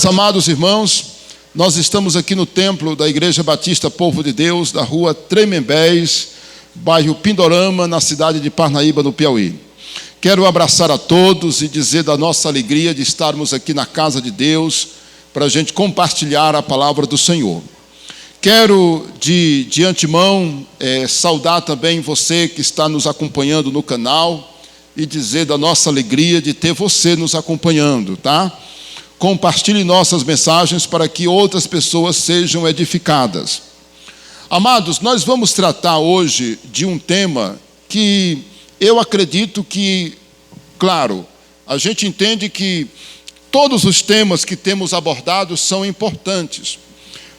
Amados irmãos, nós estamos aqui no templo da Igreja Batista Povo de Deus, da rua Tremembés, bairro Pindorama, na cidade de Parnaíba, no Piauí. Quero abraçar a todos e dizer da nossa alegria de estarmos aqui na casa de Deus, para a gente compartilhar a palavra do Senhor. Quero de antemão saudar também você que está nos acompanhando no canal e dizer da nossa alegria de ter você nos acompanhando, tá? Compartilhe nossas mensagens para que outras pessoas sejam edificadas. Amados, nós vamos tratar hoje de um tema que eu acredito que, claro, a gente entende que todos os temas que temos abordado são importantes,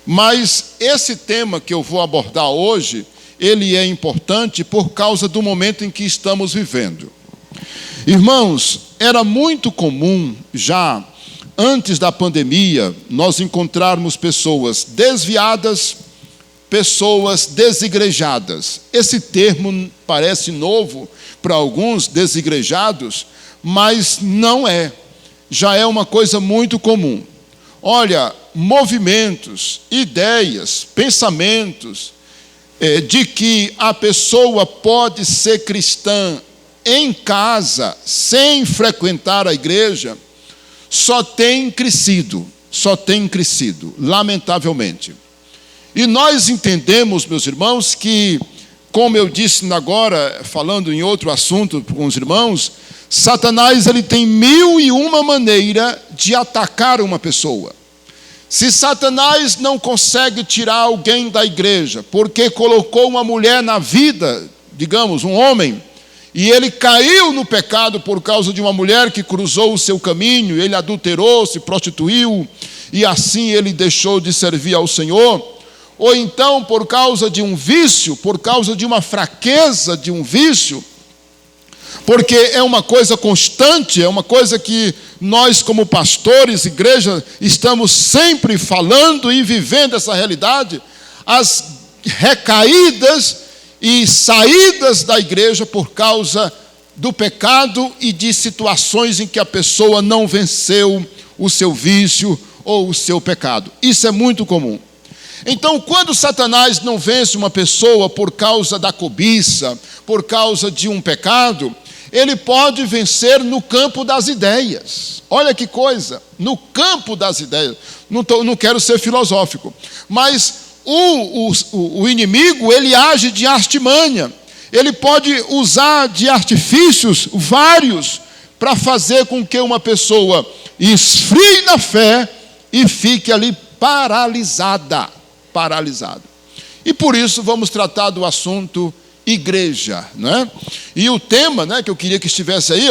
mas esse tema que eu vou abordar hoje, ele é importante por causa do momento em que estamos vivendo. Irmãos, era muito comum já antes da pandemia, nós encontrarmos pessoas desviadas, pessoas desigrejadas. Esse termo parece novo para alguns, desigrejados, mas não é. Já é uma coisa muito comum. Olha, movimentos, ideias, pensamentos de que a pessoa pode ser cristã em casa, sem frequentar a igreja, só tem crescido, lamentavelmente. E nós entendemos, meus irmãos, que, como eu disse agora, falando em outro assunto com os irmãos, Satanás ele tem 1001 maneira de atacar uma pessoa. Se Satanás não consegue tirar alguém da igreja, porque colocou uma mulher na vida, digamos, um homem, e ele caiu no pecado por causa de uma mulher que cruzou o seu caminho, ele adulterou, se prostituiu, e assim ele deixou de servir ao Senhor. Ou então por causa de um vício, por causa de uma fraqueza de um vício, porque é uma coisa constante, é uma coisa que nós como pastores, igreja, estamos sempre falando e vivendo essa realidade, as recaídas e saídas da igreja por causa do pecado e de situações em que a pessoa não venceu o seu vício ou o seu pecado. Isso é muito comum. Então, quando Satanás não vence uma pessoa por causa da cobiça, por causa de um pecado, ele pode vencer no campo das ideias. Olha que coisa, no campo das ideias. Não quero ser filosófico, mas o inimigo, ele age de artimanha, ele pode usar de artifícios vários para fazer com que uma pessoa esfrie na fé e fique ali paralisada. E por isso vamos tratar do assunto igreja, né? E o tema, né, que eu queria que estivesse aí,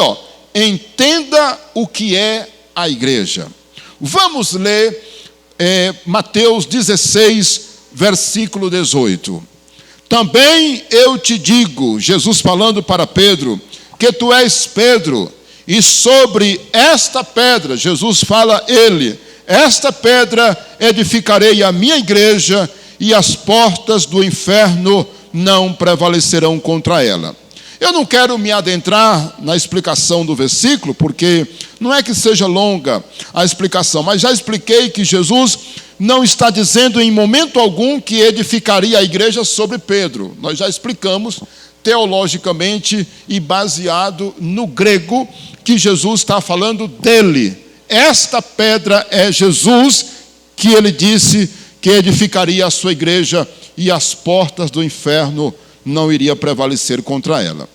entenda o que é a igreja. Vamos ler Mateus 16, versículo 18. Também eu te digo, Jesus falando para Pedro, que tu és Pedro, e sobre esta pedra, Jesus fala esta pedra edificarei a minha igreja, e as portas do inferno não prevalecerão contra ela. Eu não quero me adentrar na explicação do versículo, porque não é que seja longa a explicação, mas já expliquei que Jesus não está dizendo em momento algum que edificaria a igreja sobre Pedro. Nós já explicamos teologicamente e baseado no grego que Jesus está falando dele. Esta pedra é Jesus, que ele disse que edificaria a sua igreja e as portas do inferno não iriam prevalecer contra ela.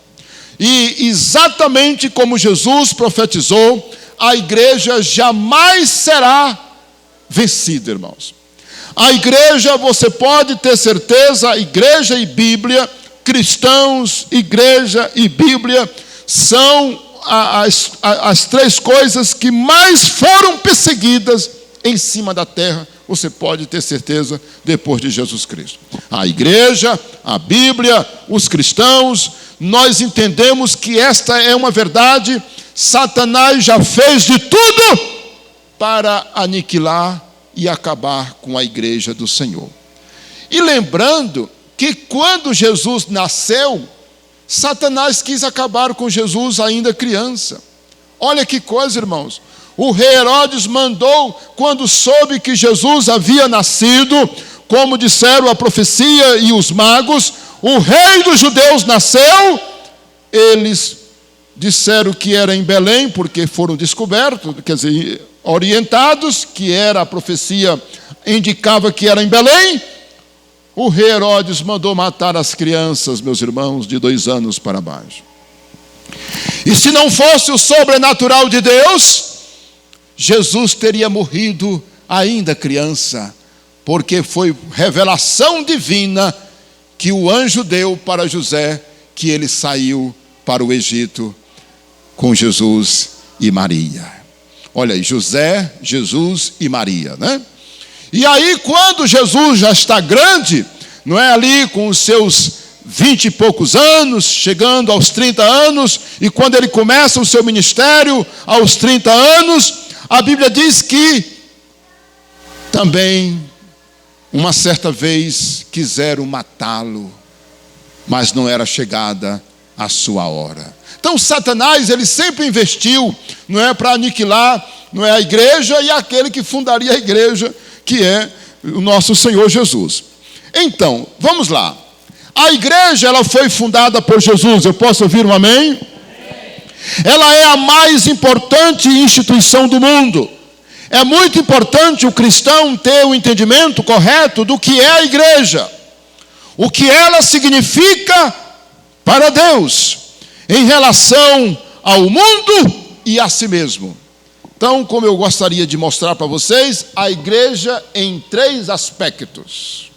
E exatamente como Jesus profetizou, a igreja jamais será vencida, irmãos. A igreja, você pode ter certeza, igreja e Bíblia, cristãos, igreja e Bíblia, são as três coisas que mais foram perseguidas em cima da terra, você pode ter certeza, depois de Jesus Cristo. A igreja, a Bíblia, os cristãos, nós entendemos que esta é uma verdade. Satanás já fez de tudo para aniquilar e acabar com a igreja do Senhor. E lembrando que quando Jesus nasceu, Satanás quis acabar com Jesus ainda criança. Olha que coisa, irmãos. o rei Herodes mandou, quando soube que Jesus havia nascido, como disseram a profecia e os magos, o rei dos judeus nasceu. Eles disseram que era em Belém, porque foram descobertos, quer dizer, orientados, que era a profecia, indicava que era em Belém. O rei Herodes mandou matar as crianças, meus irmãos, de 2 anos para baixo. E se não fosse o sobrenatural de Deus, Jesus teria morrido ainda criança, porque foi revelação divina que o anjo deu para José, que ele saiu para o Egito com Jesus e Maria. Olha aí, José, Jesus e Maria, né? E aí, quando Jesus já está grande, não é, ali com os seus 20 e poucos anos, chegando aos 30 anos, e quando ele começa o seu ministério, aos 30 anos, a Bíblia diz que também, uma certa vez, quiseram matá-lo, mas não era chegada a sua hora. Então, Satanás, ele sempre investiu, não é, para aniquilar, não é, a igreja e aquele que fundaria a igreja, que é o nosso Senhor Jesus. Então, vamos lá. A igreja, ela foi fundada por Jesus. Eu posso ouvir um amém? Amém. Ela é a mais importante instituição do mundo. É muito importante o cristão ter o entendimento correto do que é a igreja, o que ela significa para Deus, em relação ao mundo e a si mesmo. Então, como eu gostaria de mostrar para vocês, a igreja em 3 aspectos.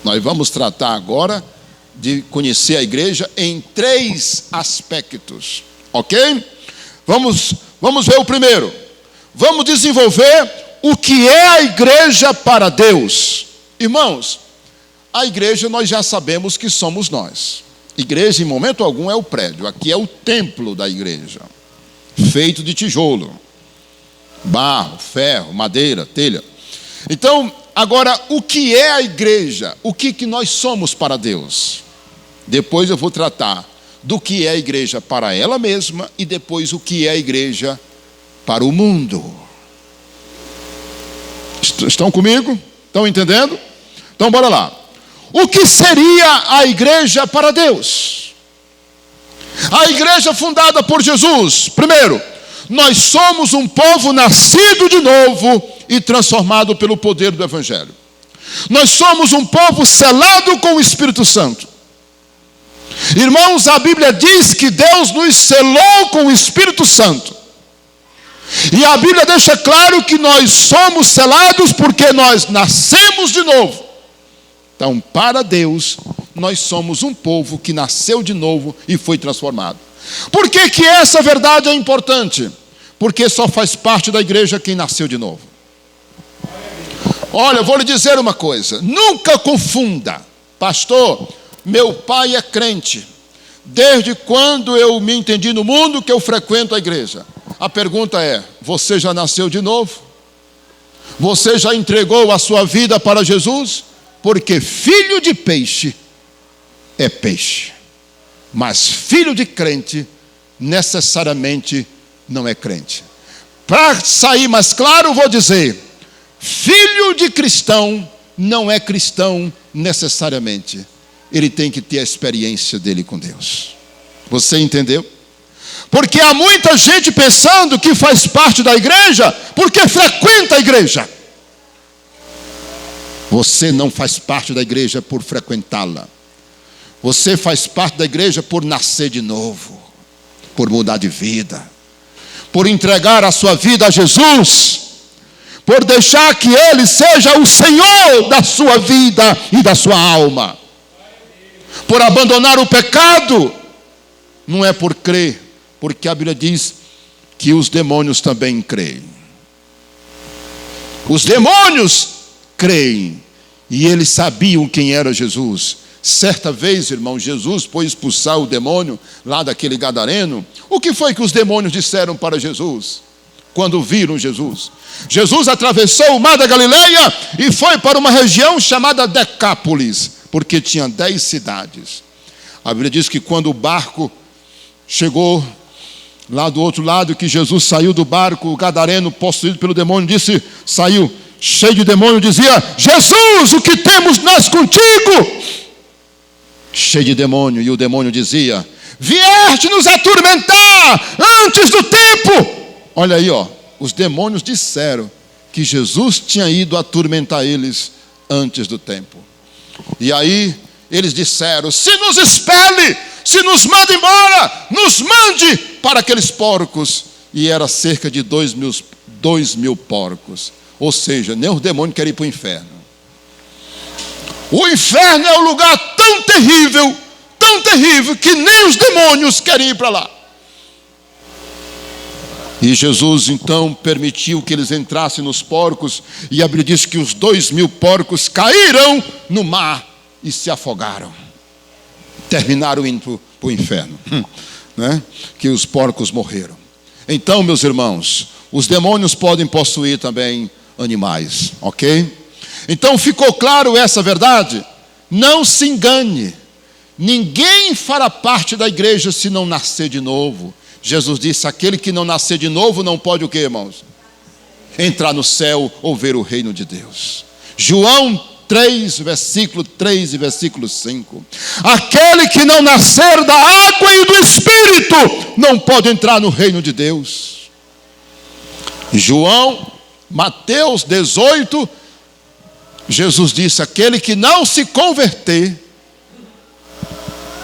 Nós vamos tratar agora de conhecer a igreja em 3 aspectos, ok? Vamos ver o primeiro. Vamos desenvolver o que é a igreja para Deus. Irmãos, a igreja nós já sabemos que somos nós. Igreja, em momento algum, é o prédio. Aqui é o templo da igreja, feito de tijolo, barro, ferro, madeira, telha. Então, agora, o que é a igreja? O que nós somos para Deus? Depois eu vou tratar do que é a igreja para ela mesma e depois o que é a igreja para o mundo. Estão comigo? Estão entendendo? Então, bora lá. O que seria a igreja para Deus? A igreja fundada por Jesus. Primeiro, nós somos um povo nascido de novo e transformado pelo poder do Evangelho. Nós somos um povo selado com o Espírito Santo. Irmãos, a Bíblia diz que Deus nos selou com o Espírito Santo. E a Bíblia deixa claro que nós somos selados porque nós nascemos de novo. Então, para Deus, nós somos um povo que nasceu de novo e foi transformado. Por que essa verdade é importante? Porque só faz parte da igreja quem nasceu de novo. Olha, eu vou lhe dizer uma coisa. Nunca confunda. Pastor, meu pai é crente. Desde quando eu me entendi no mundo que eu frequento a igreja. A pergunta é, você já nasceu de novo? Você já entregou a sua vida para Jesus? Porque filho de peixe é peixe. Mas filho de crente necessariamente não é crente. Para sair mais claro, vou dizer, filho de cristão não é cristão necessariamente. Ele tem que ter a experiência dele com Deus. Você entendeu? Porque há muita gente pensando que faz parte da igreja porque frequenta a igreja. Você não faz parte da igreja por frequentá-la. Você faz parte da igreja por nascer de novo, por mudar de vida, por entregar a sua vida a Jesus, por deixar que Ele seja o Senhor da sua vida e da sua alma, por abandonar o pecado. Não é por crer, porque a Bíblia diz que os demônios também creem. Os demônios creem, e eles sabiam quem era Jesus. Certa vez, irmão, Jesus foi expulsar o demônio lá daquele gadareno. O que foi que os demônios disseram para Jesus quando viram Jesus? Jesus atravessou o mar da Galileia e foi para uma região chamada Decápolis, porque tinha 10 cidades. A Bíblia diz que quando o barco chegou lá do outro lado, que Jesus saiu do barco, o gadareno, possuído pelo demônio, saiu cheio de demônio, dizia: Jesus, o que temos nós contigo? Cheio de demônio, e o demônio dizia: vieste nos atormentar antes do tempo. Olha aí, os demônios disseram que Jesus tinha ido atormentar eles antes do tempo. E aí eles disseram: se nos expele, se nos manda embora, nos mande para aqueles porcos. E era cerca de 2.000 porcos. Ou seja, nem os demônios querem ir para o inferno. O inferno é um lugar tão terrível, que nem os demônios querem ir para lá. E Jesus então permitiu que eles entrassem nos porcos, e a Bíblia diz que os 2.000 porcos caíram no mar e se afogaram. Terminaram indo para o inferno, né? Que os porcos morreram. Então, meus irmãos, os demônios podem possuir também animais, ok? Então ficou claro essa verdade? Não se engane. Ninguém fará parte da igreja se não nascer de novo. Jesus disse: aquele que não nascer de novo não pode o quê, irmãos? Entrar no céu ou ver o reino de Deus. João 3, versículo 3 e versículo 5. Aquele que não nascer da água e do Espírito não pode entrar no reino de Deus. Mateus 18, Jesus disse: aquele que não se converter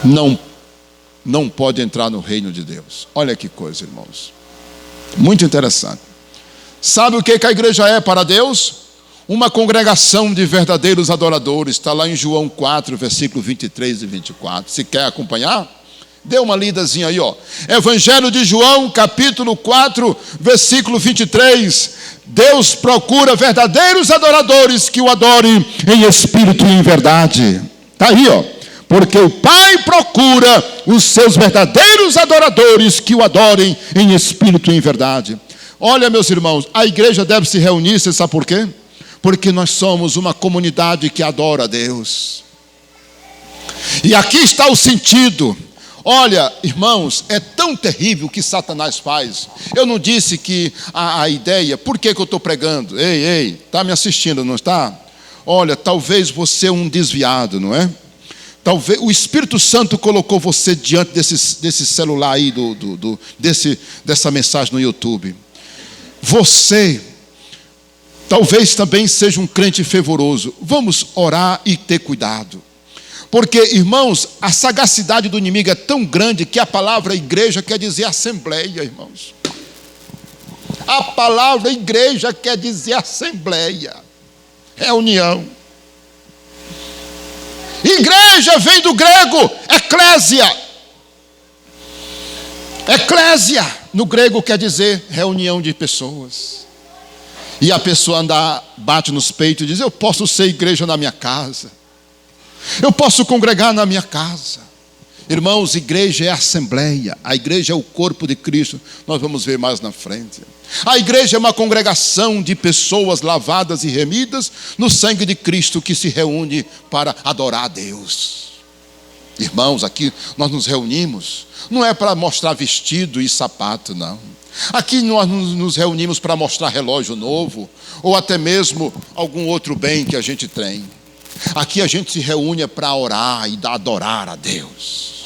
não pode entrar no reino de Deus. Olha que coisa, irmãos. Muito interessante. Sabe o que a igreja é para Deus? Uma congregação de verdadeiros adoradores. Está lá em João 4, versículo 23 e 24. Se quer acompanhar, dê uma lidazinha aí, Evangelho de João, capítulo 4, versículo 23. Deus procura verdadeiros adoradores que o adorem em espírito e em verdade. Está aí, porque o Pai procura os seus verdadeiros adoradores que o adorem em espírito e em verdade. Olha, meus irmãos, a igreja deve se reunir, você sabe por quê? Porque nós somos uma comunidade que adora a Deus. E aqui está o sentido. Olha, irmãos, é tão terrível o que Satanás faz. Eu não disse que a ideia, por que eu estou pregando? Ei, está me assistindo, não está? Olha, talvez você é um desviado, não é? Talvez o Espírito Santo colocou você diante desse celular aí, dessa mensagem no YouTube. Você talvez também seja um crente fervoroso. Vamos orar e ter cuidado. Porque, irmãos, a sagacidade do inimigo é tão grande que a palavra igreja quer dizer assembleia, irmãos. A palavra igreja quer dizer assembleia, reunião. Igreja vem do grego eclésia. Eclésia, no grego, quer dizer reunião de pessoas. E a pessoa bate nos peitos e diz: eu posso ser igreja na minha casa. Eu posso congregar na minha casa. Irmãos, igreja é assembleia. A igreja é o corpo de Cristo. Nós vamos ver mais na frente. A igreja é uma congregação de pessoas lavadas e remidas no sangue de Cristo, que se reúne para adorar a Deus. Irmãos, aqui nós nos reunimos, não é para mostrar vestido e sapato, não. Aqui nós nos reunimos para mostrar relógio novo, ou até mesmo algum outro bem que a gente tem. Aqui a gente se reúne para orar e adorar a Deus.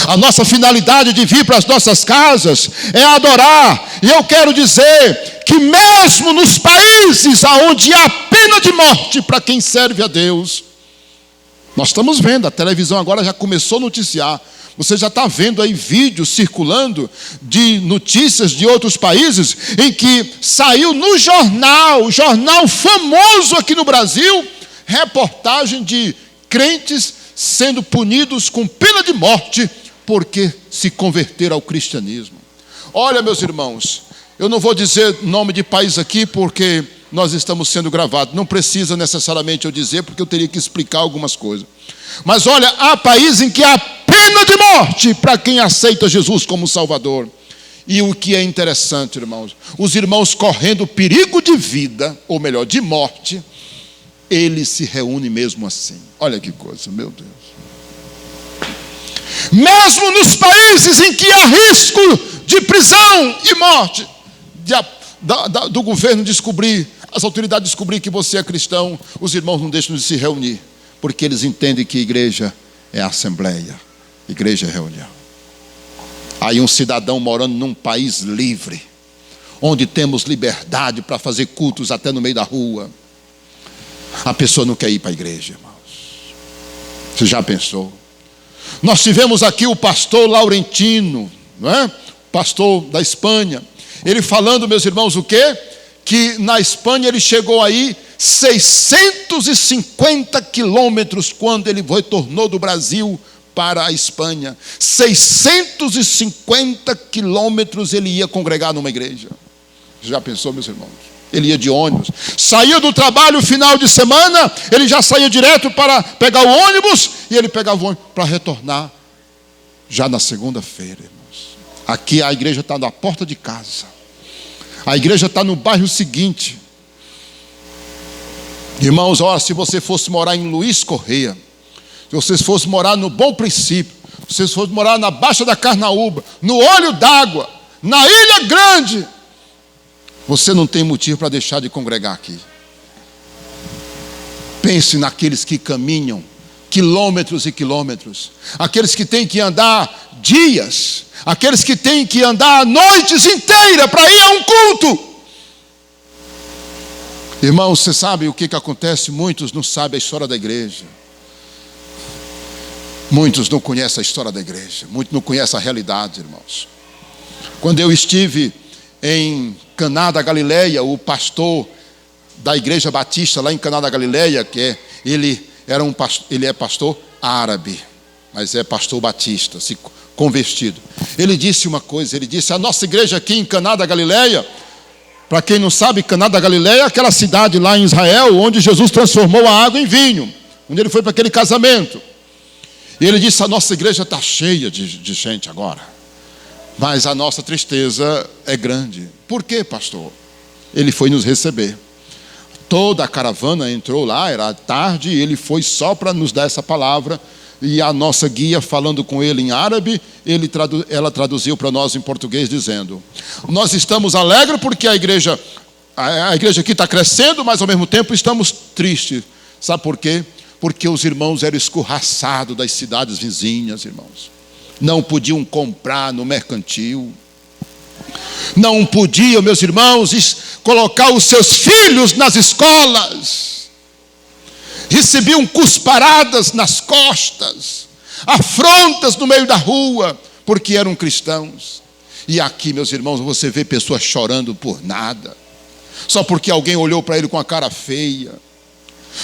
A nossa finalidade de vir para as nossas casas é adorar. E eu quero dizer que mesmo nos países onde há pena de morte para quem serve a Deus, nós estamos vendo, a televisão agora já começou a noticiar. Você já está vendo aí vídeos circulando de notícias de outros países em que saiu no jornal famoso aqui no Brasil, reportagem de crentes sendo punidos com pena de morte porque se converteram ao cristianismo. Olha, meus irmãos, eu não vou dizer nome de país aqui porque nós estamos sendo gravados. Não precisa necessariamente eu dizer, porque eu teria que explicar algumas coisas. Mas olha, há países em que há pena de morte para quem aceita Jesus como Salvador. E o que é interessante, irmãos, os irmãos correndo perigo de vida, ou melhor, de morte, eles se reúnem mesmo assim. Olha que coisa, meu Deus. Mesmo nos países em que há risco de prisão e morte, do governo descobrir, as autoridades descobrir que você é cristão, os irmãos não deixam de se reunir, porque eles entendem que igreja é assembleia, igreja é reunião. Aí um cidadão morando num país livre, onde temos liberdade para fazer cultos até no meio da rua, a pessoa não quer ir para a igreja, irmãos. Você já pensou? Nós tivemos aqui o pastor Laurentino, não é? Pastor da Espanha, ele falando, meus irmãos, o quê? Que na Espanha ele chegou aí 650 quilômetros quando ele retornou do Brasil para a Espanha. 650 quilômetros ele ia congregar numa igreja. Já pensou, meus irmãos? Ele ia de ônibus. Saía do trabalho final de semana, ele já saía direto para pegar o ônibus, e ele pegava o ônibus para retornar já na segunda-feira, irmãos. Aqui a igreja está na porta de casa. A igreja está no bairro seguinte. Irmãos, olha, se você fosse morar em Luiz Correia, se você fosse morar no Bom Princípio, se você fosse morar na Baixa da Carnaúba, no Olho d'Água, na Ilha Grande, você não tem motivo para deixar de congregar aqui. Pense naqueles que caminham quilômetros e quilômetros, aqueles que têm que andar dias, aqueles que têm que andar noites inteiras para ir a um culto. Irmãos, você sabe o que acontece? Muitos não sabem a história da igreja. Muitos não conhecem a história da igreja. Muitos não conhecem a realidade, irmãos. Quando eu estive em Caná da Galileia, o pastor da igreja batista lá em Caná da Galileia, ele é pastor árabe, mas é pastor batista, se convertido. Ele disse uma coisa, ele disse: a nossa igreja aqui em Caná da Galileia, para quem não sabe, Caná da Galileia é aquela cidade lá em Israel, onde Jesus transformou a água em vinho, onde ele foi para aquele casamento. E ele disse: a nossa igreja está cheia de gente agora, mas a nossa tristeza é grande. Por quê, pastor? Ele foi nos receber. Toda a caravana entrou lá, era tarde, e ele foi só para nos dar essa palavra. E a nossa guia, falando com ele em árabe, ela traduziu para nós em português, dizendo: nós estamos alegres porque a igreja aqui está crescendo, mas ao mesmo tempo estamos tristes. Sabe por quê? Porque os irmãos eram escorraçados das cidades vizinhas, irmãos. Não podiam comprar no mercantil. Não podiam, meus irmãos, colocar os seus filhos nas escolas. Recebiam cusparadas nas costas, afrontas no meio da rua, porque eram cristãos. E aqui, meus irmãos, você vê pessoas chorando por nada, só porque alguém olhou para ele com a cara feia,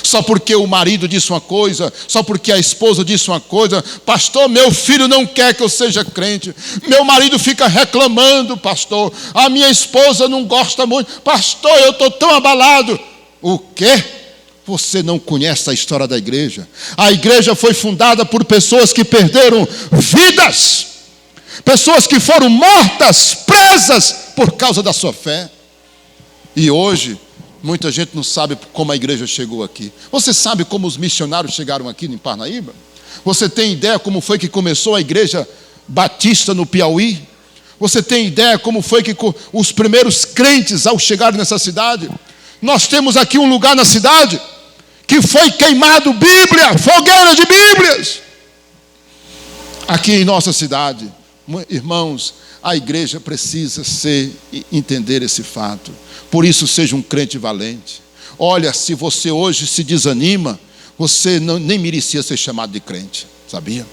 só porque o marido disse uma coisa, só porque a esposa disse uma coisa. Pastor, meu filho não quer que eu seja crente, meu marido fica reclamando, pastor, a minha esposa não gosta muito, pastor, eu estou tão abalado. O quê? Você não conhece a história da igreja. A igreja foi fundada por pessoas que perderam vidas, pessoas que foram mortas, presas por causa da sua fé. E hoje muita gente não sabe como a igreja chegou aqui. Você sabe como os missionários chegaram aqui em Parnaíba? Você tem ideia como foi que começou a igreja batista no Piauí? Você tem ideia como foi que os primeiros crentes, ao chegarem nessa cidade? Nós temos aqui um lugar na cidade que foi queimado Bíblia, fogueira de Bíblias. Aqui em nossa cidade, irmãos, a igreja precisa entender esse fato. Por isso, seja um crente valente. Olha, se você hoje se desanima, você nem merecia ser chamado de crente, sabia?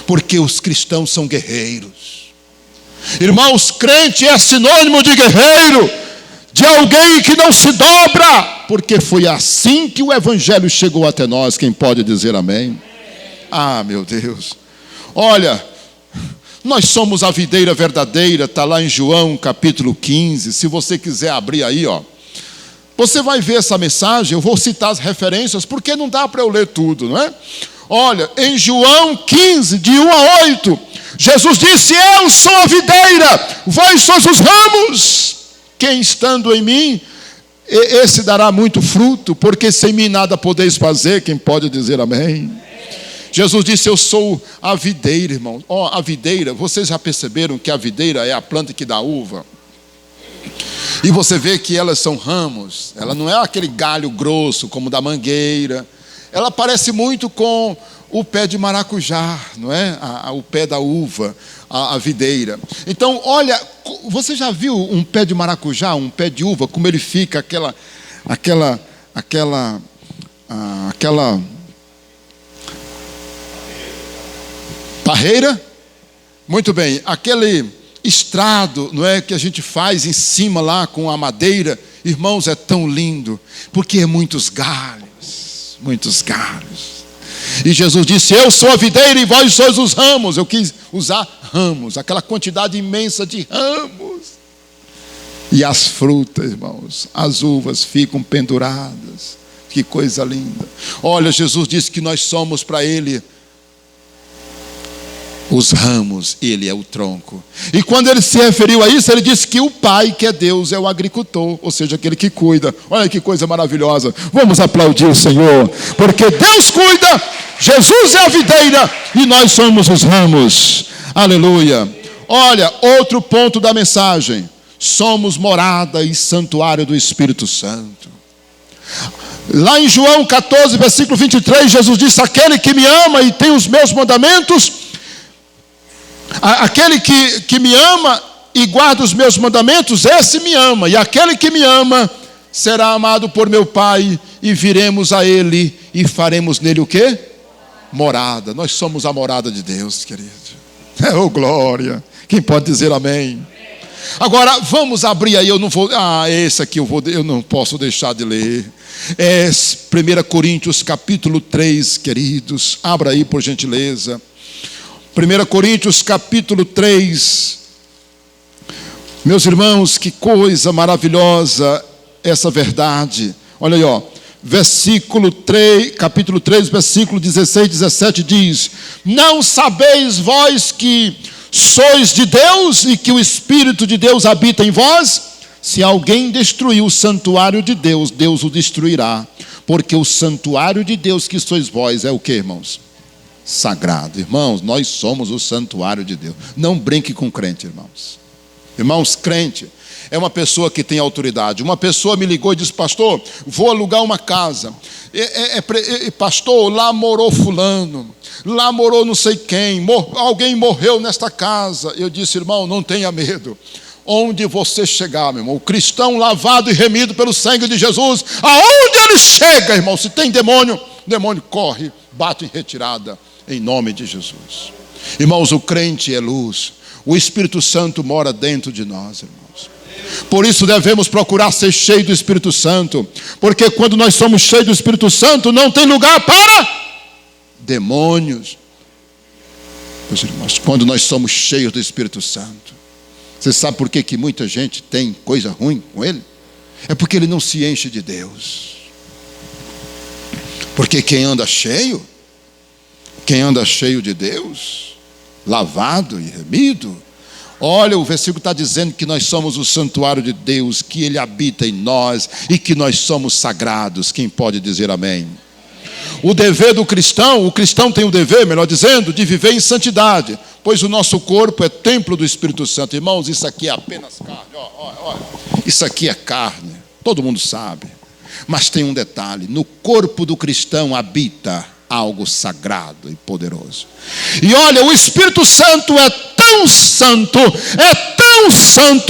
Porque os cristãos são guerreiros. Irmãos, crente é sinônimo de guerreiro, de alguém que não se dobra, porque foi assim que o evangelho chegou até nós. Quem pode dizer amém? Ah, meu Deus. Olha, nós somos a videira verdadeira, está lá em João capítulo 15, se você quiser abrir aí, você vai ver essa mensagem. Eu vou citar as referências, porque não dá para eu ler tudo, não é? Olha, em João 15, de 1 a 8, Jesus disse: eu sou a videira, vós sois os ramos. Quem estando em mim, esse dará muito fruto, porque sem mim nada podeis fazer. Quem pode dizer amém? Jesus disse, eu sou a videira, irmão. A videira, vocês já perceberam que a videira é a planta que dá uva? E você vê que elas são ramos. Ela não é aquele galho grosso como da mangueira. Ela parece muito com o pé de maracujá, não é? O pé da uva, a videira. Então, olha, você já viu um pé de maracujá, um pé de uva, como ele fica, aquela parreira? Muito bem, aquele estrado, não é, que a gente faz em cima lá com a madeira, irmãos, é tão lindo, porque é muitos galhos. E Jesus disse, eu sou a videira e vós sois os ramos. Eu quis usar ramos, aquela quantidade imensa de ramos. E as frutas, irmãos, as uvas ficam penduradas. Que coisa linda. Olha, Jesus disse que nós somos para Ele os ramos, Ele é o tronco. E quando Ele se referiu a isso, Ele disse que o Pai, que é Deus, é o agricultor, ou seja, aquele que cuida. Olha que coisa maravilhosa. Vamos aplaudir o Senhor, porque Deus cuida, Jesus é a videira e nós somos os ramos. Aleluia. Olha, outro ponto da mensagem. Somos morada e santuário do Espírito Santo. Lá em João 14, versículo 23, Jesus disse, aquele que me ama e tem os meus mandamentos, aquele que me ama e guarda os meus mandamentos, esse me ama. E aquele que me ama será amado por meu Pai, e viremos a Ele e faremos nele o quê? Morada. Nós somos a morada de Deus, querido. Oh, glória. Quem pode dizer amém? Agora, vamos abrir aí, esse aqui eu não posso deixar de ler. É 1 Coríntios capítulo 3, queridos. Abra aí, por gentileza. 1 Coríntios capítulo 3. Meus irmãos, que coisa maravilhosa essa verdade. Olha aí, ó. Capítulo 3, versículo 16 e 17 diz: não sabeis vós que sois de Deus e que o Espírito de Deus habita em vós? Se alguém destruir o santuário de Deus, Deus o destruirá. Porque o santuário de Deus que sois vós é o que, irmãos? Sagrado. Irmãos, nós somos o santuário de Deus. Não brinque com crente, irmãos. Irmãos, crente é uma pessoa que tem autoridade. Uma pessoa me ligou e disse: pastor, vou alugar uma casa. Pastor, lá morou fulano, lá morou não sei quem, alguém morreu nesta casa. Eu disse: irmão, não tenha medo. Onde você chegar, meu irmão, o cristão lavado e remido pelo sangue de Jesus, aonde ele chega, irmão, se tem demônio, o demônio corre, bate em retirada, em nome de Jesus. Irmãos, o crente é luz, o Espírito Santo mora dentro de nós, irmãos. Por isso devemos procurar ser cheios do Espírito Santo, porque quando nós somos cheios do Espírito Santo, não tem lugar para demônios. Meus irmãos, quando nós somos cheios do Espírito Santo, você sabe por que muita gente tem coisa ruim com ele? É porque ele não se enche de Deus. Porque quem anda cheio de Deus, lavado e remido, olha, o versículo está dizendo que nós somos o santuário de Deus, que Ele habita em nós e que nós somos sagrados. Quem pode dizer amém? O dever do cristão, o cristão tem o dever, melhor dizendo, de viver em santidade, pois o nosso corpo é templo do Espírito Santo. Irmãos, isso aqui é apenas carne, olha. Isso aqui é carne, todo mundo sabe. Mas tem um detalhe: no corpo do cristão habita algo sagrado e poderoso. E olha, o Espírito Santo é tão santo,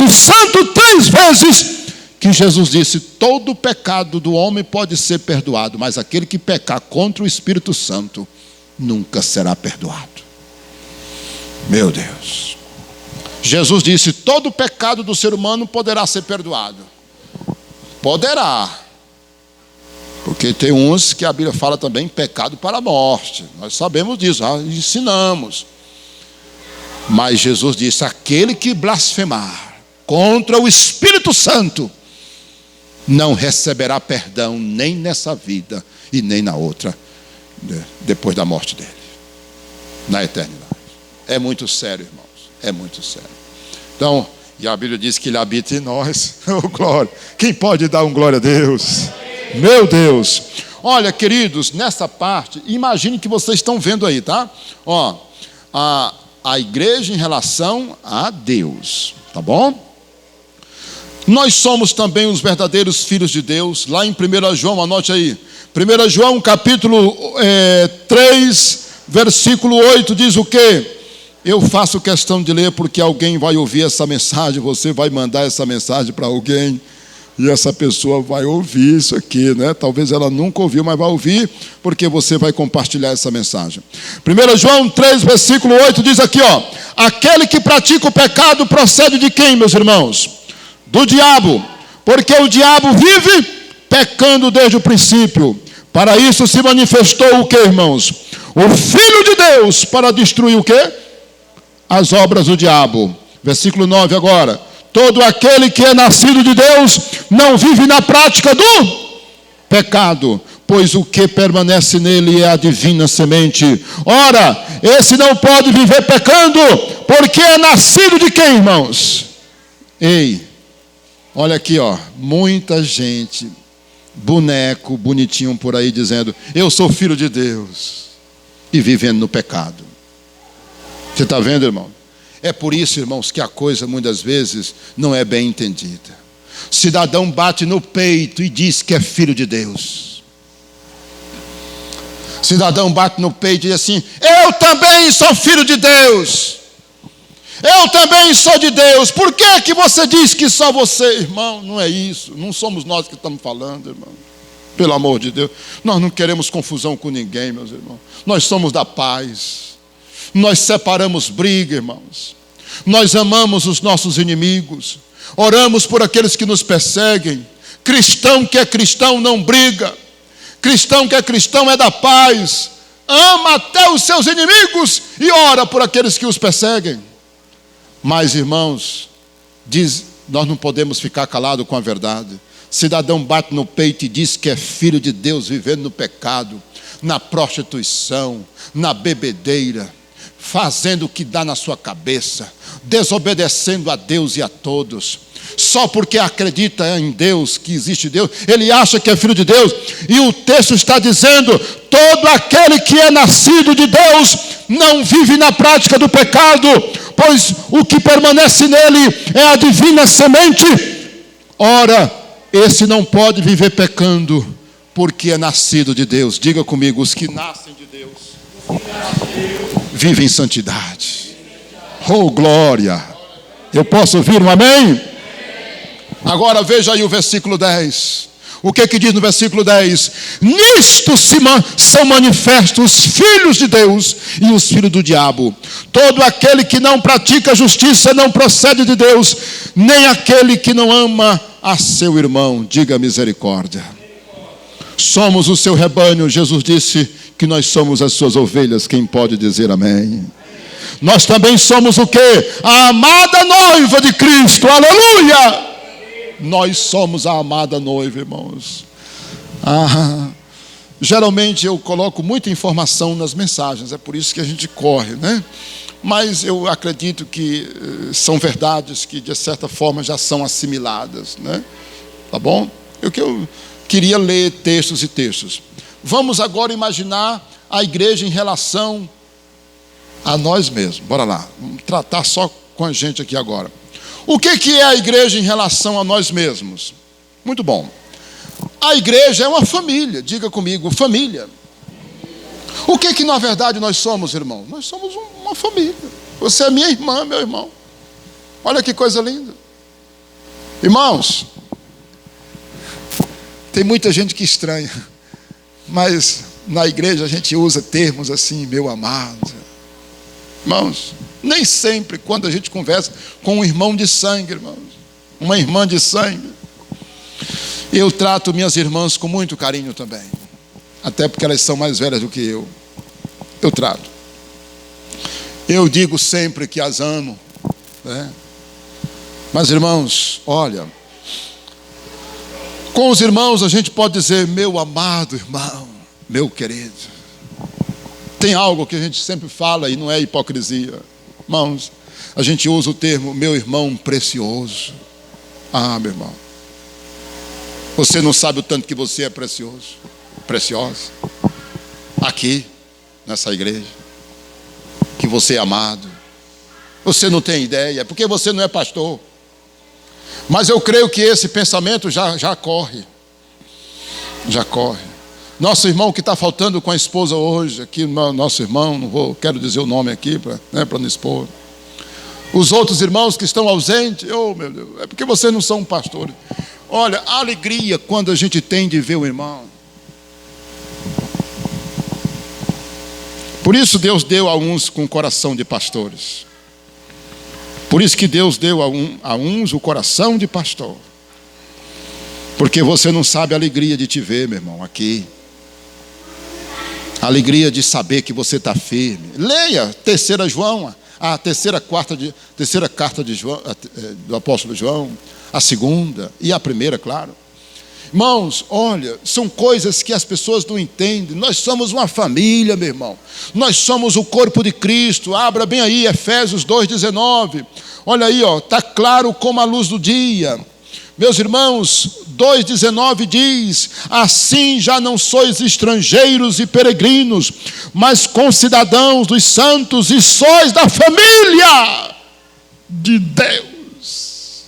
santo 3 vezes, que Jesus disse: todo pecado do homem pode ser perdoado, mas aquele que pecar contra o Espírito Santo nunca será perdoado. Meu Deus. Jesus disse: todo pecado do ser humano poderá ser perdoado. Poderá. Porque tem uns que a Bíblia fala também pecado para a morte. Nós sabemos disso, ensinamos. Mas Jesus disse: aquele que blasfemar contra o Espírito Santo não receberá perdão nem nessa vida e nem na outra, depois da morte dele, na eternidade. É muito sério, irmãos, é muito sério. Então, e a Bíblia diz que Ele habita em nós. Oh, glória! Quem pode dar um glória a Deus? Meu Deus! Olha, queridos, nessa parte, imagine que vocês estão vendo aí, tá? Ó, a igreja em relação a Deus, tá bom? Nós somos também os verdadeiros filhos de Deus. Lá em 1 João, anote aí. 1 João capítulo 3, versículo 8, diz o quê? Eu faço questão de ler porque alguém vai ouvir essa mensagem, você vai mandar essa mensagem para alguém, e essa pessoa vai ouvir isso aqui, né? Talvez ela nunca ouviu, mas vai ouvir, porque você vai compartilhar essa mensagem. 1 João 3, versículo 8, diz aqui, ó: aquele que pratica o pecado procede de quem, meus irmãos? Do diabo, porque o diabo vive pecando desde o princípio. Para isso se manifestou o que, irmãos? O Filho de Deus, para destruir o que? As obras do diabo. Versículo 9 agora. Todo aquele que é nascido de Deus não vive na prática do pecado, pois o que permanece nele é a divina semente. Ora, esse não pode viver pecando, porque é nascido de quem, irmãos? Ei, olha aqui, ó, muita gente, boneco, bonitinho por aí, dizendo, eu sou filho de Deus, e vivendo no pecado. Você está vendo, irmão? É por isso, irmãos, que a coisa muitas vezes não é bem entendida. O cidadão bate no peito e diz que é filho de Deus. O cidadão bate no peito e diz assim, eu também sou filho de Deus. Eu também sou de Deus. Por que você diz que só você? Irmão, não é isso. Não somos nós que estamos falando, irmão. Pelo amor de Deus. Nós não queremos confusão com ninguém, meus irmãos. Nós somos da paz. Nós separamos briga, irmãos. Nós amamos os nossos inimigos. Oramos por aqueles que nos perseguem. Cristão que é cristão não briga. Cristão que é cristão é da paz. Ama até os seus inimigos e ora por aqueles que os perseguem. Mas, irmãos, nós não podemos ficar calados com a verdade. Cidadão bate no peito e diz que é filho de Deus, vivendo no pecado, na prostituição, na bebedeira, fazendo o que dá na sua cabeça, desobedecendo a Deus e a todos, só porque acredita em Deus, que existe Deus, ele acha que é filho de Deus, e o texto está dizendo, todo aquele que é nascido de Deus, não vive na prática do pecado, pois o que permanece nele é a divina semente. Ora, esse não pode viver pecando, porque é nascido de Deus. Diga comigo, os que nascem de Deus vivem em santidade. Oh, glória! Eu posso ouvir um amém? Agora veja aí o versículo 10. O que diz no versículo 10? Nisto são manifestos os filhos de Deus e os filhos do diabo. Todo aquele que não pratica justiça não procede de Deus, nem aquele que não ama a seu irmão. Diga misericórdia. Somos o seu rebanho. Jesus disse que nós somos as suas ovelhas. Quem pode dizer amém? Nós também somos o quê? A amada noiva de Cristo. Aleluia! Nós somos a amada noiva, irmãos. Geralmente eu coloco muita informação nas mensagens, é por isso que a gente corre, né? Mas eu acredito que são verdades que de certa forma já são assimiladas, né? Tá bom? Eu queria ler textos e textos. Vamos agora imaginar a igreja em relação a nós mesmos. Bora lá, vamos tratar só com a gente aqui agora. O que é a igreja em relação a nós mesmos? Muito bom. A igreja é uma família. Diga comigo, família. O que na verdade nós somos, irmão? Nós somos uma família. Você é minha irmã, meu irmão. Olha que coisa linda. Irmãos, tem muita gente que estranha, mas na igreja a gente usa termos assim, meu amado. Irmãos, nem sempre quando a gente conversa com um irmão de sangue, irmãos, uma irmã de sangue, eu trato minhas irmãs com muito carinho também, até porque elas são mais velhas do que eu trato. Eu digo sempre que as amo, né? Mas, irmãos, olha, com os irmãos a gente pode dizer meu amado irmão, meu querido. Tem algo que a gente sempre fala e não é hipocrisia. Irmãos, a gente usa o termo meu irmão precioso. Meu irmão, você não sabe o tanto que você é precioso. preciosa, aqui, nessa igreja, que você é amado. Você não tem ideia, porque você não é pastor. Mas eu creio que esse pensamento já corre. Já corre. Nosso irmão que está faltando com a esposa hoje, aqui, nosso irmão, quero dizer o nome aqui para não expor. Os outros irmãos que estão ausentes, oh meu Deus, é porque vocês não são pastores. Olha, a alegria quando a gente tem de ver o irmão. Por isso Deus deu a uns com coração de pastores. Por isso que Deus deu a uns o coração de pastor. Porque você não sabe a alegria de te ver, meu irmão, aqui. A alegria de saber que você está firme. Leia 3 João, a terceira carta de João, do apóstolo João, a 2ª e a 1ª, claro. Irmãos, olha, são coisas que as pessoas não entendem. Nós somos uma família, meu irmão. Nós somos o corpo de Cristo. Abra bem aí, Efésios 2,19. Olha aí, está claro como a luz do dia. Meus irmãos, 2,19 diz: assim já não sois estrangeiros e peregrinos, mas concidadãos dos santos e sois da família de Deus.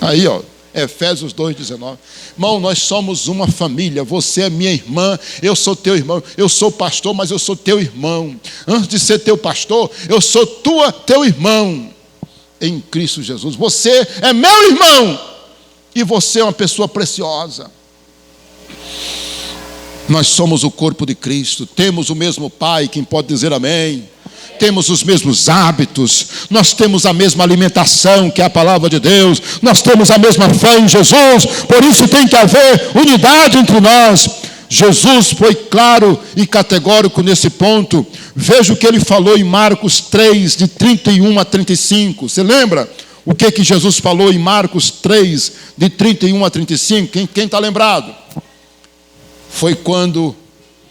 Aí, Efésios 2,19. Irmão, nós somos uma família. Você é minha irmã, eu sou teu irmão. Eu sou pastor, mas eu sou teu irmão. Antes de ser teu pastor, eu sou teu irmão em Cristo Jesus. Você é meu irmão e você é uma pessoa preciosa. Nós somos o corpo de Cristo. Temos o mesmo Pai, quem pode dizer amém? Temos os mesmos hábitos, nós temos a mesma alimentação, que é a palavra de Deus, nós temos a mesma fé em Jesus, por isso tem que haver unidade entre nós. Jesus foi claro e categórico nesse ponto. Veja o que ele falou em Marcos 3, de 31 a 35. Você lembra o que Jesus falou em Marcos 3, de 31 a 35? Quem está lembrado? Foi quando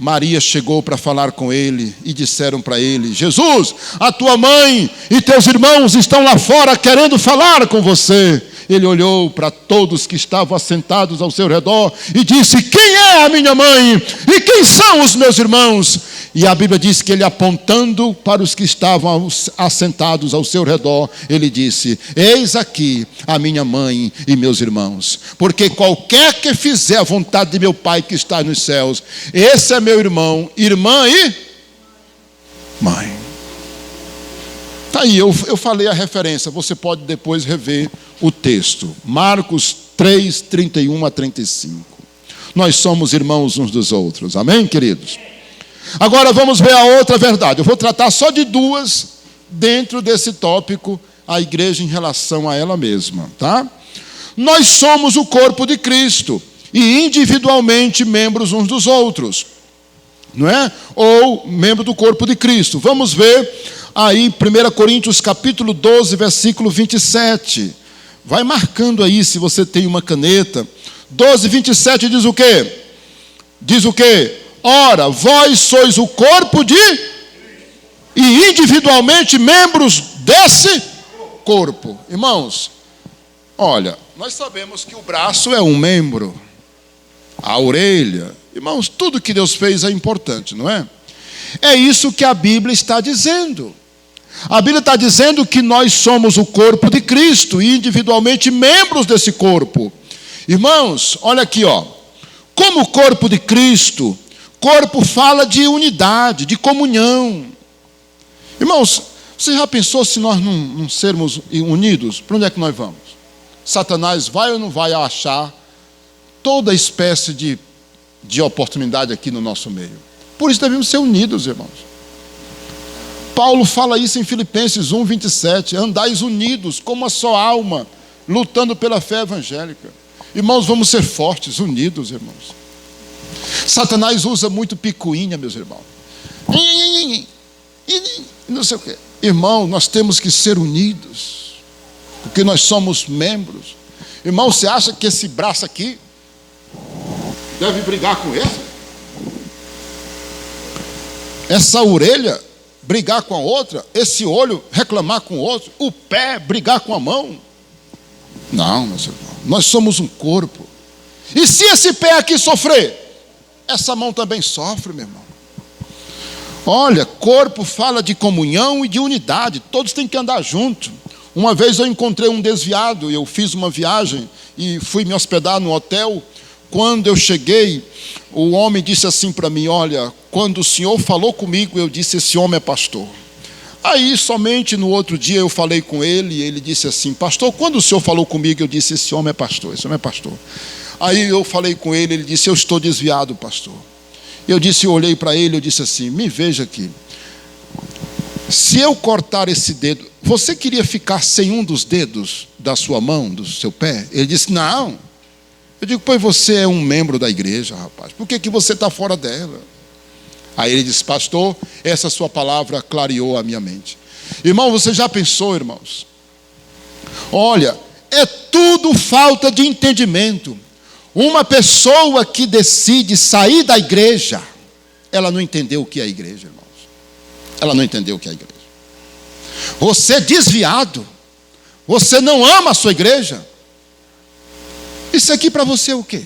Maria chegou para falar com ele e disseram para ele: Jesus, a tua mãe e teus irmãos estão lá fora querendo falar com você. Ele olhou para todos que estavam assentados ao seu redor e disse: quem é a minha mãe e quem são os meus irmãos? E a Bíblia diz que ele, apontando para os que estavam assentados ao seu redor, ele disse: eis aqui a minha mãe e meus irmãos, porque qualquer que fizer a vontade de meu Pai que está nos céus, esse é meu irmão, irmã e mãe. Está aí, eu falei a referência, você pode depois rever o texto. Marcos 3, 31 a 35. Nós somos irmãos uns dos outros, amém, queridos? Agora vamos ver a outra verdade. Eu vou tratar só de 2 dentro desse tópico, a igreja em relação a ela mesma, tá? Nós somos o corpo de Cristo e individualmente membros uns dos outros, não é? Ou membro do corpo de Cristo. Vamos ver aí 1 Coríntios capítulo 12, versículo 27. Vai marcando aí se você tem uma caneta. 12, 27 diz o quê? Diz o quê? Ora, vós sois o corpo e individualmente membros desse corpo. Irmãos, olha, nós sabemos que o braço é um membro, a orelha. Irmãos, tudo que Deus fez é importante, não é? É isso que a Bíblia está dizendo. A Bíblia está dizendo que nós somos o corpo de Cristo e individualmente membros desse corpo. Irmãos, olha aqui, como o corpo de Cristo, corpo fala de unidade, de comunhão. Irmãos, você já pensou se nós não sermos unidos? Para onde é que nós vamos? Satanás vai ou não vai achar toda espécie de oportunidade aqui no nosso meio? Por isso devemos ser unidos, irmãos. Paulo fala isso em Filipenses 1, 27. Andais unidos como uma só alma, lutando pela fé evangélica. Irmãos, vamos ser fortes, unidos, irmãos. Satanás usa muito picuinha, meus irmãos. Não sei o quê. Irmão, nós temos que ser unidos, porque nós somos membros. Irmão, você acha que esse braço aqui deve brigar com esse? Essa orelha brigar com a outra? Esse olho reclamar com o outro? O pé brigar com a mão? Não, meus irmãos, nós somos um corpo. E se esse pé aqui sofrer? essa mão também sofre, meu irmão. Olha, corpo fala de comunhão e de unidade, todos têm que andar junto. Uma vez eu encontrei um desviado, eu fiz uma viagem e fui me hospedar no hotel. Quando eu cheguei, o homem disse assim para mim: olha, quando o senhor falou comigo, eu disse, esse homem é pastor. Aí, somente no outro dia, eu falei com ele, e ele disse assim: pastor, quando o senhor falou comigo, eu disse, esse homem é pastor, esse homem é pastor. Aí eu falei com ele, ele disse, eu estou desviado, pastor. Eu olhei para ele, eu disse assim: me veja aqui, se eu cortar esse dedo, você queria ficar sem um dos dedos da sua mão, do seu pé? Ele disse, não. Eu digo, pois você é um membro da igreja, rapaz, por que você está fora dela? Aí ele disse, pastor, essa sua palavra clareou a minha mente. Irmão, você já pensou, irmãos? Olha, é tudo falta de entendimento. Uma pessoa que decide sair da igreja, ela não entendeu o que é a igreja, irmãos. Ela não entendeu o que é a igreja. Você é desviado, você não ama a sua igreja. Isso aqui para você é o quê?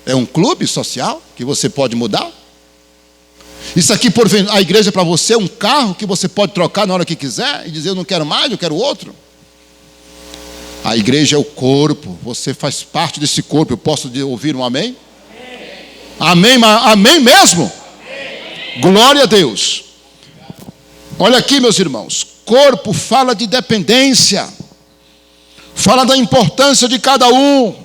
É um clube social que você pode mudar? Isso aqui, a igreja para você é um carro que você pode trocar na hora que quiser e dizer, eu não quero mais, eu quero outro? A igreja é o corpo, você faz parte desse corpo. Eu posso ouvir um amém? Amém, amém mesmo? Amém. Glória a Deus. Olha aqui, meus irmãos, corpo fala de dependência, fala da importância de cada um.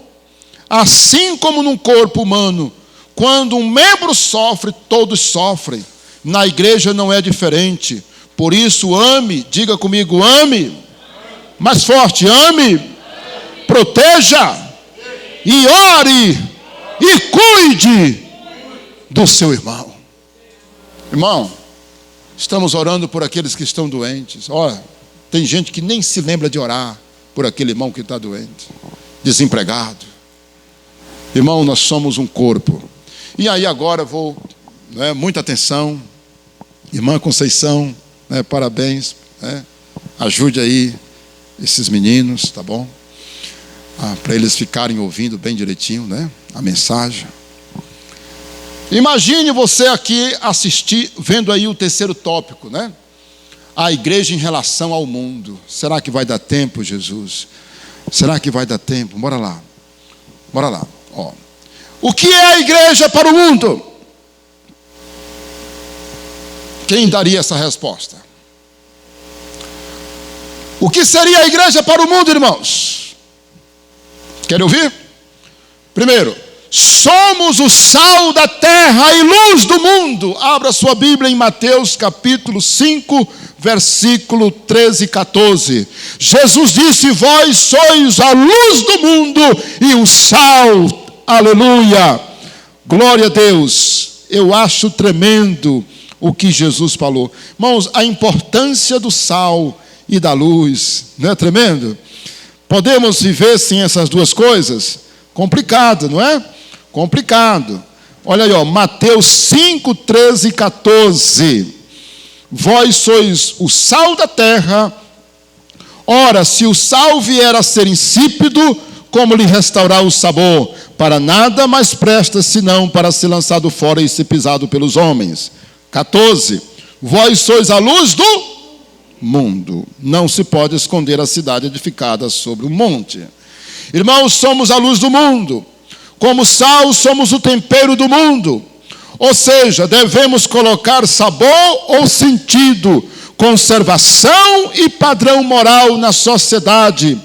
Assim como num corpo humano, quando um membro sofre, todos sofrem. Na igreja não é diferente. Por isso, ame, diga comigo, ame. Mais forte, ame. Proteja. E ore. E cuide do seu irmão. Irmão, estamos orando por aqueles que estão doentes. Olha, tem gente que nem se lembra de orar por aquele irmão que está doente, desempregado. Irmão, nós somos um corpo. E aí agora vou, muita atenção, irmã Conceição, parabéns, ajude aí esses meninos, tá bom? Para eles ficarem ouvindo bem direitinho, a mensagem. Imagine você aqui vendo aí o terceiro tópico, a igreja em relação ao mundo. Será que vai dar tempo, Jesus? Será que vai dar tempo? Bora lá. Ó. O que é a igreja para o mundo? Quem daria essa resposta? O que seria a igreja para o mundo, irmãos? Querem ouvir? Primeiro, somos o sal da terra e luz do mundo. Abra sua Bíblia em Mateus capítulo 5, versículo 13 e 14. Jesus disse, vós sois a luz do mundo e o sal. Aleluia, glória a Deus. Eu acho tremendo o que Jesus falou. Irmãos, a importância do sal e da luz, não é tremendo? Podemos viver sem essas duas coisas? Complicado, não é? Complicado. Olha aí, Mateus 5, 13 e 14. Vós sois o sal da terra. Ora, se o sal vier a ser insípido, como lhe restaurar o sabor? Para nada mais presta, senão para ser lançado fora e ser pisado pelos homens. 14. Vós sois a luz do mundo. Não se pode esconder a cidade edificada sobre o monte. Irmãos, somos a luz do mundo. Como sal, somos o tempero do mundo. Ou seja, devemos colocar sabor ou sentido, conservação e padrão moral na sociedade.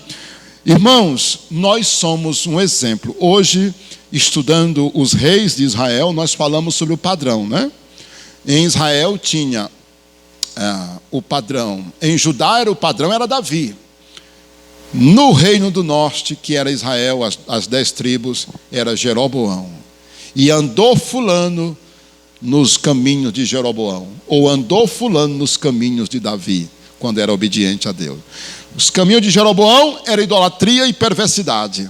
Irmãos, nós somos um exemplo. Hoje, estudando os reis de Israel, nós falamos sobre o padrão, Em Israel tinha o padrão. Em Judá o padrão era Davi. No reino do norte, que era Israel, as 10 tribos, era Jeroboão. E andou fulano nos caminhos de Jeroboão, ou andou fulano nos caminhos de Davi, quando era obediente a Deus. Os caminhos de Jeroboão era idolatria e perversidade.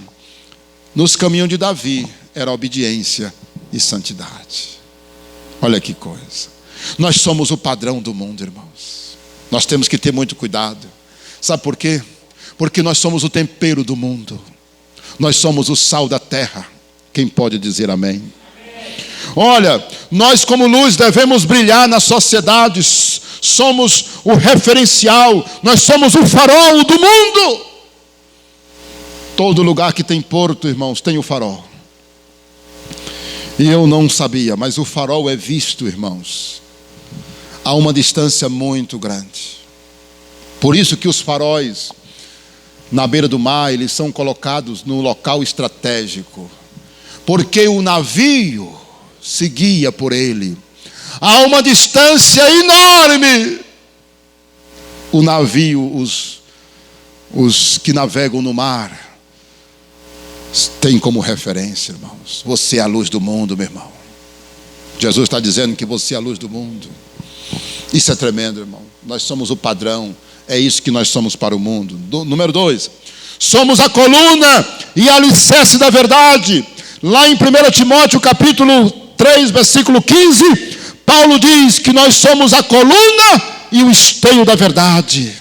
Nos caminhos de Davi era obediência e santidade. Olha que coisa. Nós somos o padrão do mundo, irmãos. Nós temos que ter muito cuidado. Sabe por quê? Porque nós somos o tempero do mundo. Nós somos o sal da terra. Quem pode dizer amém? Olha, nós como luz devemos brilhar na sociedade, somos o referencial, nós somos o farol do mundo. Todo lugar que tem porto, irmãos, tem o farol. E eu não sabia, mas o farol é visto, irmãos, a uma distância muito grande. Por isso que os faróis na beira do mar, eles são colocados no local estratégico, porque o navio seguia por ele a uma distância enorme. O navio, os que navegam no mar, tem como referência, irmãos, você é a luz do mundo, meu irmão. Jesus está dizendo que você é a luz do mundo. Isso é tremendo, irmão. Nós somos o padrão. É isso que nós somos para o mundo. Número 2, somos a coluna e alicerce da verdade. Lá em 1 Timóteo capítulo 3, versículo 15, Paulo diz que nós somos a coluna e o esteio da verdade.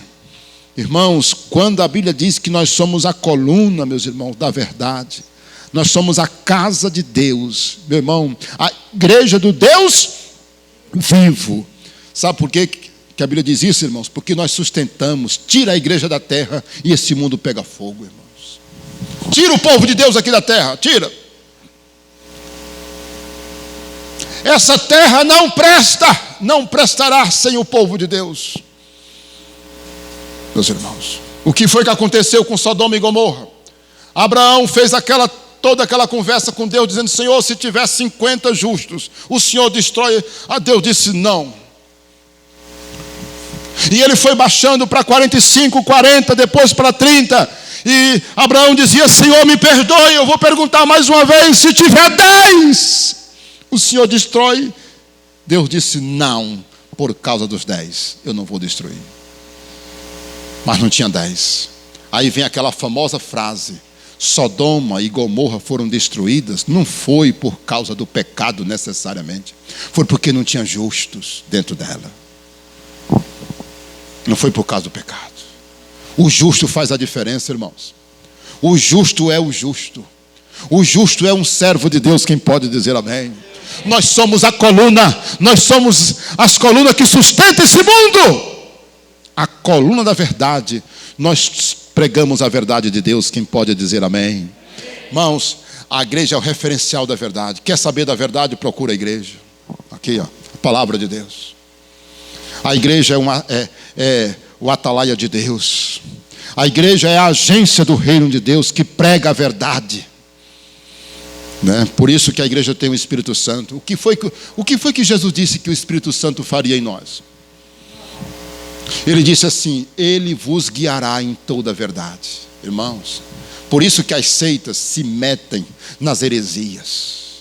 Irmãos, quando a Bíblia diz que nós somos a coluna, meus irmãos, da verdade, nós somos a casa de Deus, meu irmão, a igreja do Deus vivo. Sabe por quê que a Bíblia diz isso, irmãos? Porque nós sustentamos, tira a igreja da terra e esse mundo pega fogo, irmãos. Tira o povo de Deus aqui da terra, tira. Essa terra não presta, não prestará sem o povo de Deus. Meus irmãos, o que foi que aconteceu com Sodoma e Gomorra? Abraão fez toda aquela conversa com Deus, dizendo: Senhor, se tiver 50 justos, o Senhor destrói. A Deus disse não. E ele foi baixando para 45, 40, depois para 30. E Abraão dizia: Senhor, me perdoe, eu vou perguntar mais uma vez, se tiver 10, o Senhor destrói. Deus disse não, por causa dos 10, eu não vou destruir. Mas não tinha 10. Aí vem aquela famosa frase: Sodoma e Gomorra foram destruídas, não foi por causa do pecado necessariamente, foi porque não tinha justos dentro dela. Não foi por causa do pecado. O justo faz a diferença, irmãos. O justo é o justo. O justo é um servo de Deus, quem pode dizer amém? Nós somos a coluna, nós somos as colunas que sustentam esse mundo. A coluna da verdade, nós pregamos a verdade de Deus, quem pode dizer amém? Irmãos, a igreja é o referencial da verdade. Quer saber da verdade? Procura a igreja. Aqui, ó, a palavra de Deus. A igreja é o atalaia de Deus. A igreja é a agência do reino de Deus que prega a verdade, né? Por isso que a igreja tem o Espírito Santo. O que foi que Jesus disse que o Espírito Santo faria em nós? Ele disse assim: Ele vos guiará em toda a verdade. Irmãos, por isso que as seitas se metem nas heresias,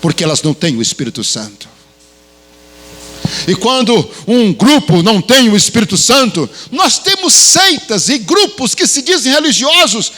porque elas não têm o Espírito Santo. E quando um grupo não tem o Espírito Santo, nós temos seitas e grupos que se dizem religiosos